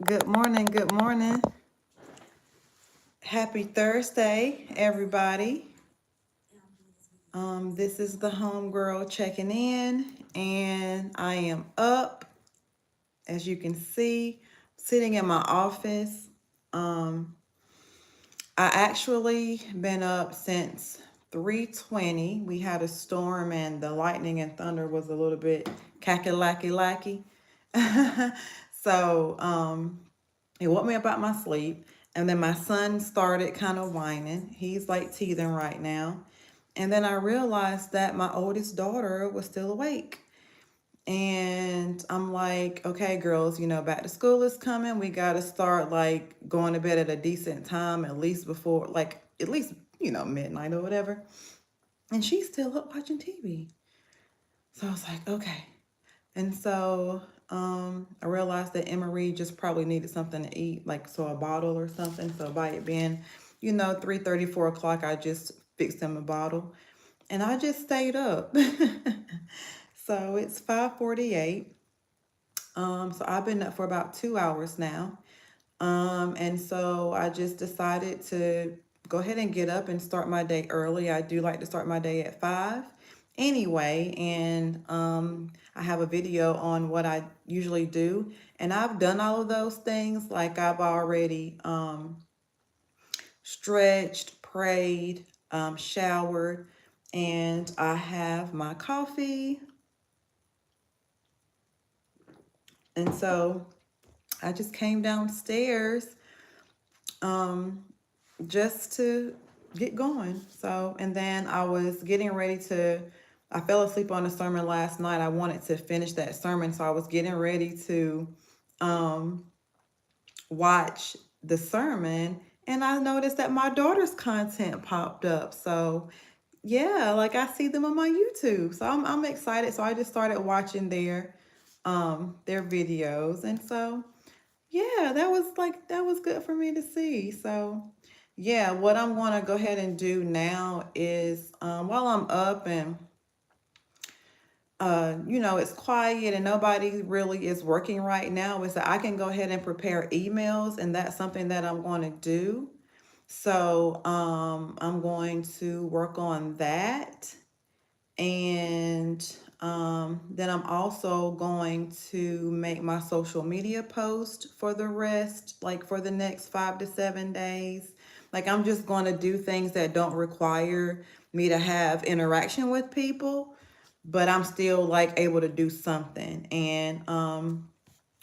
Good morning. Good morning. Happy Thursday, everybody. This is the homegirl checking in, and I am up, as you can see, sitting in my office. Um, I actually been up since 3:20. We had a storm, and the lightning and thunder was a little bit cackalacky lacky. So it woke me up out my sleep. And then my son started kind of whining. He's like teething right now. And then I realized that my oldest daughter was still awake. And I'm like, okay, girls, back to school is coming. We got to start like going to bed at a decent time, at least before, like, at least, midnight or whatever. And she's still up watching TV. So I was like, okay. And so I realized that Emery just probably needed something to eat, like so a bottle or something. So by it being, 3:30, 4 o'clock, I just fixed him a bottle. And I just stayed up. So it's 5:48. So I've been up for about 2 hours now. And so I just decided to go ahead and get up and start my day early. I do like to start my day at 5 anyway. And I have a video on what I usually do. And I've done all of those things. Like I've already stretched, prayed, showered, and I have my coffee. And so I just came downstairs um, just to get going. So, and then I was getting ready to, I fell asleep on the sermon last night. I wanted to finish that sermon. So I was getting ready to um, watch the sermon. And I noticed that my daughter's content popped up. So, yeah, like I see them on my YouTube. So I'm excited. So I just started watching their videos. And so yeah, that was good for me to see. So, yeah, what I'm going to go ahead and do now is while I'm up and it's quiet and nobody really is working right now, is that I can go ahead and prepare emails, and that's something that I'm going to do. So, I'm going to work on that. And then I'm also going to make my social media post for the rest, like for the next 5 to 7 days. Like I'm just going to do things that don't require me to have interaction with people, but I'm still like able to do something. And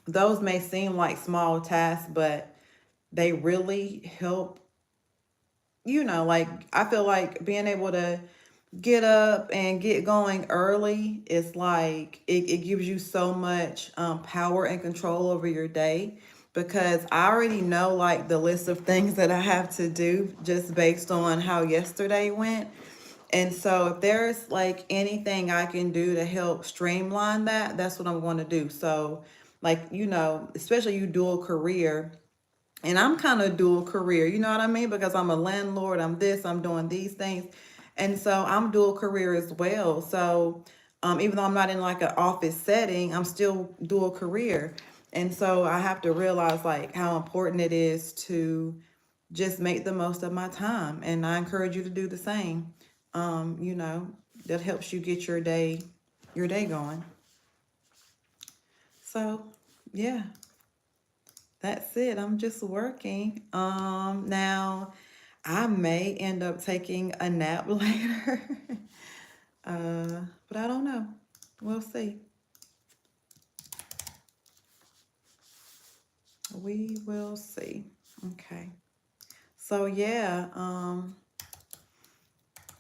those may seem like small tasks, but they really help. Like I feel like being able to get up and get going early is like it gives you so much power and control over your day, because I already know like the list of things that I have to do just based on how yesterday went. And so if there's like anything I can do to help streamline that, that's what I'm going to do. So like, especially you dual career, and I'm kind of dual career, you know what I mean? Because I'm a landlord, I'm this, I'm doing these things. And so I'm dual career as well. So even though I'm not in like an office setting, I'm still dual career. And so I have to realize like how important it is to just make the most of my time. And I encourage you to do the same. Um, you know, that helps you get your day going. So yeah. That's it. I'm just working. Now I may end up taking a nap later. But I don't know. We'll see. We will see. Okay. So yeah,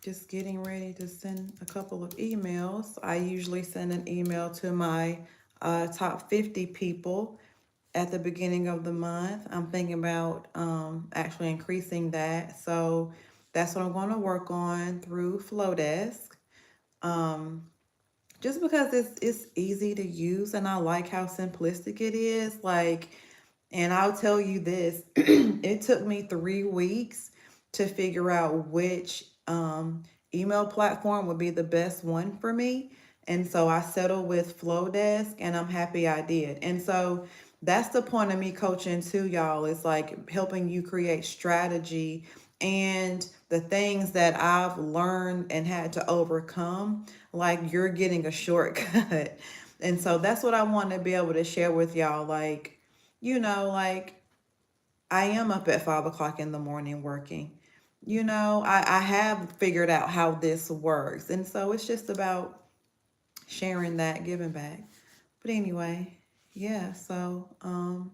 just getting ready to send a couple of emails. I usually send an email to my top 50 people at the beginning of the month. I'm thinking about actually increasing that. So that's what I'm going to work on through Flowdesk. Um, just because it's easy to use and I like how simplistic it is. Like, and I'll tell you this, it took me 3 weeks to figure out which email platform would be the best one for me. And so I settled with Flowdesk, and I'm happy I did. And so that's the point of me coaching too, y'all. It's like helping you create strategy and the things that I've learned and had to overcome, like you're getting a shortcut. And so that's what I want to be able to share with y'all. Like, like I am up at 5 o'clock in the morning working. I have figured out how this works. And so it's just about sharing that, giving back. But anyway, yeah, so I'm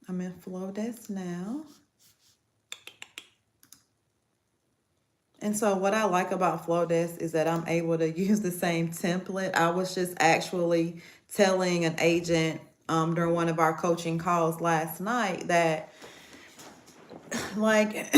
in Flowdesk now. And so what I like about Flowdesk is that I'm able to use the same template. I was just actually telling an agent during one of our coaching calls last night that like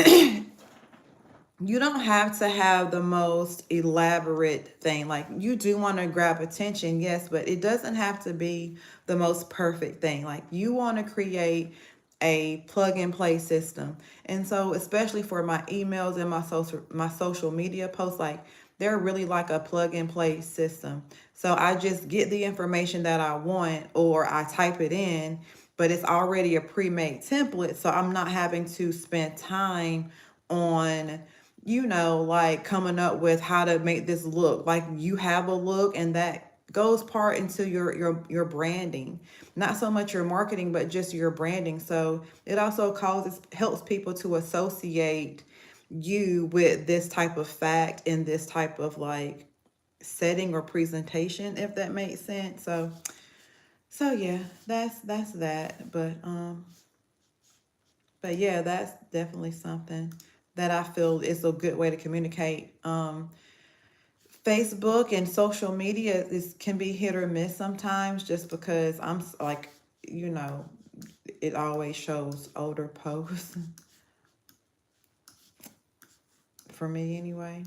you don't have to have the most elaborate thing. Like you do want to grab attention, yes, but it doesn't have to be the most perfect thing. Like you want to create a plug and play system. And so especially for my emails and my social media posts, like they're really like a plug and play system. So I just get the information that I want or I type it in, but it's already a pre-made template. So I'm not having to spend time on like coming up with how to make this look. Like you have a look and that goes part into your branding. Not so much your marketing, but just your branding. So it also helps people to associate you with this type of fact and this type of like setting or presentation, if that makes sense. So yeah, that's that. But yeah, that's definitely something that I feel is a good way to communicate. Facebook and social media can be hit or miss sometimes, just because like, you know, it always shows older posts for me anyway.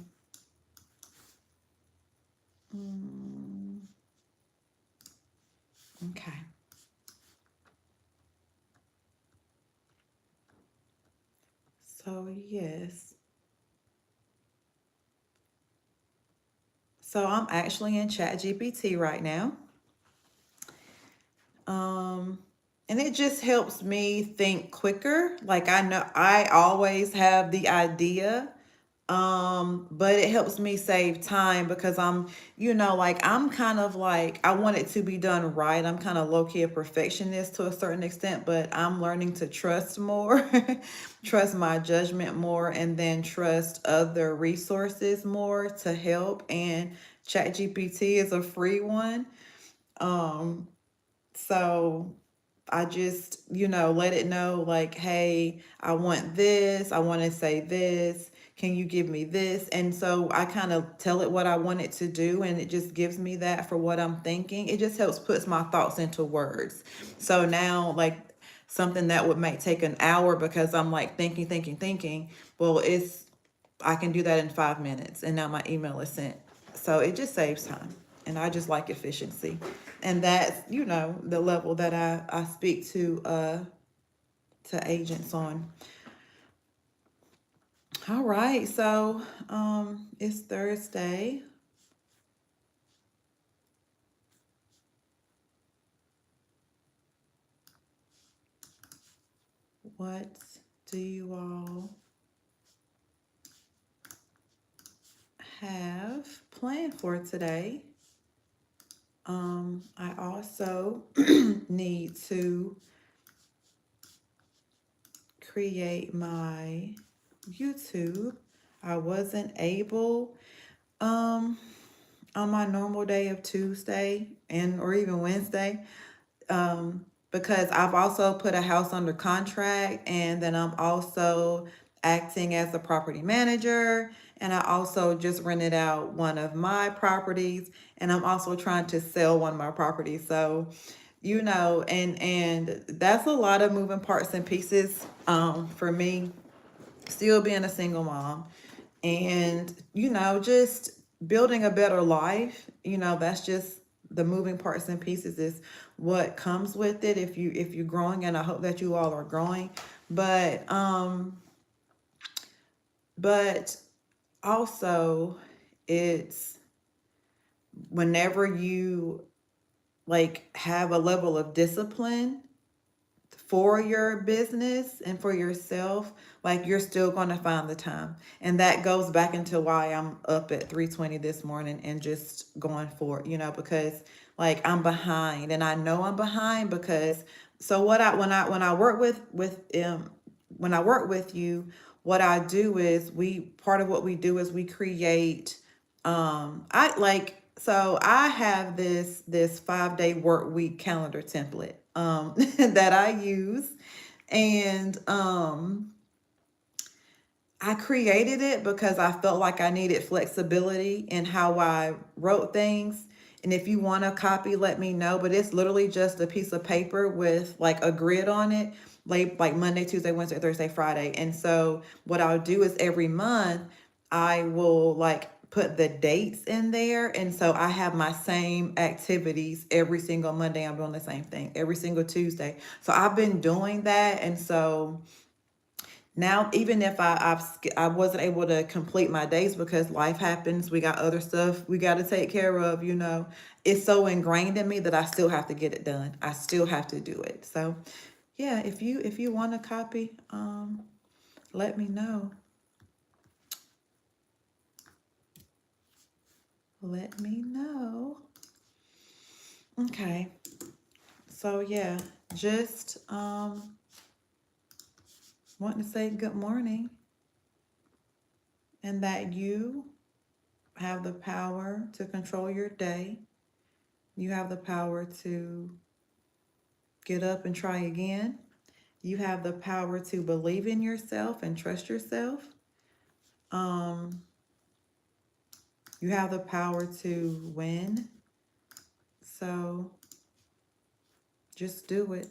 Okay. So yes. So I'm actually in ChatGPT right now. Um, and it just helps me think quicker. Like I know I always have the idea, but it helps me save time because like I'm kind of like I want it to be done right. I'm kind of low-key a perfectionist to a certain extent, but I'm learning to trust more, trust my judgment more, and then trust other resources more to help. And ChatGPT is a free one. Um, so I just, let it know like, hey, I want this. I want to say this. Can you give me this? And so I kind of tell it what I want it to do, and it just gives me that for what I'm thinking. It just helps puts my thoughts into words. So now, like something that would might take an hour because I'm like thinking. Well, I can do that in 5 minutes, and now my email is sent. So it just saves time, and I just like efficiency, and that's the level that I speak to agents on. All right, so it's Thursday. What do you all have planned for today? I also need to create my YouTube. I wasn't able on my normal day of Tuesday and or even Wednesday, because I've also put a house under contract, and then I'm also acting as a property manager, and I also just rented out one of my properties, and I'm also trying to sell one of my properties. So and that's a lot of moving parts and pieces for me, still being a single mom, and just building a better life. That's just the moving parts and pieces is what comes with it if you're growing, and I hope that you all are growing. But also, it's whenever you like have a level of discipline for your business and for yourself, like you're still going to find the time. And that goes back into why I'm up at 3:20 this morning and just going for it, because like I'm behind, and I know I'm behind because so what I when I work with when I work with you, what I do is we part of what we do is we create I like so I have this 5-day work week calendar template that I use, and I created it because I felt like I needed flexibility in how I wrote things. And if you want a copy, let me know. But it's literally just a piece of paper with like a grid on it, like Monday, Tuesday, Wednesday, Thursday, Friday. And so what I'll do is every month I will like put the dates in there. And so I have my same activities every single Monday. I'm doing the same thing every single Tuesday. So I've been doing that. And so now, even if I wasn't able to complete my days because life happens, we got other stuff we got to take care of, it's so ingrained in me that I still have to get it done. I still have to do it. So yeah, if you want a copy, let me know. Let me know. Okay. So yeah, just wanting to say good morning, and that you have the power to control your day. You have the power to get up and try again. You have the power to believe in yourself and trust yourself. You have the power to win. So just do it.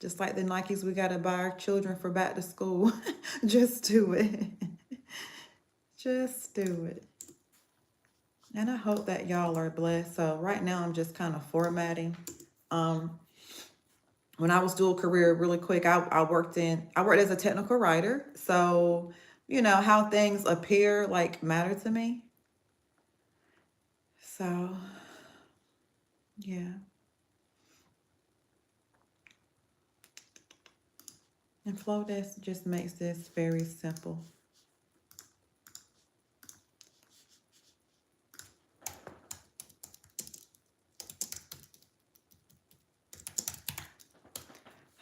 Just like the Nikes we got to buy our children for back to school. Just do it. Just do it. And I hope that y'all are blessed. So right now I'm just kind of formatting. When I was dual career really quick, I worked as a technical writer. So, how things appear like matter to me. So, yeah. And Flowdesk just makes this very simple.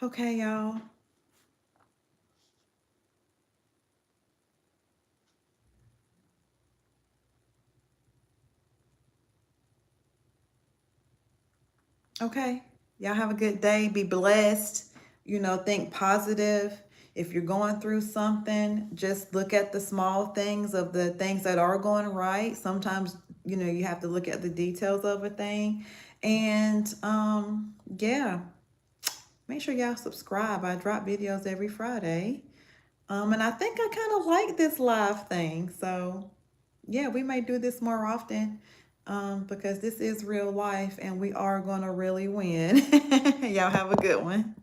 Okay, y'all. Okay. Y'all have a good day. Be blessed. Think positive. If you're going through something, just look at the small things of the things that are going right. Sometimes, you have to look at the details of a thing. And yeah, make sure y'all subscribe. I drop videos every Friday. And I think I kind of like this live thing. So yeah, we may do this more often because this is real life and we are going to really win. Y'all have a good one.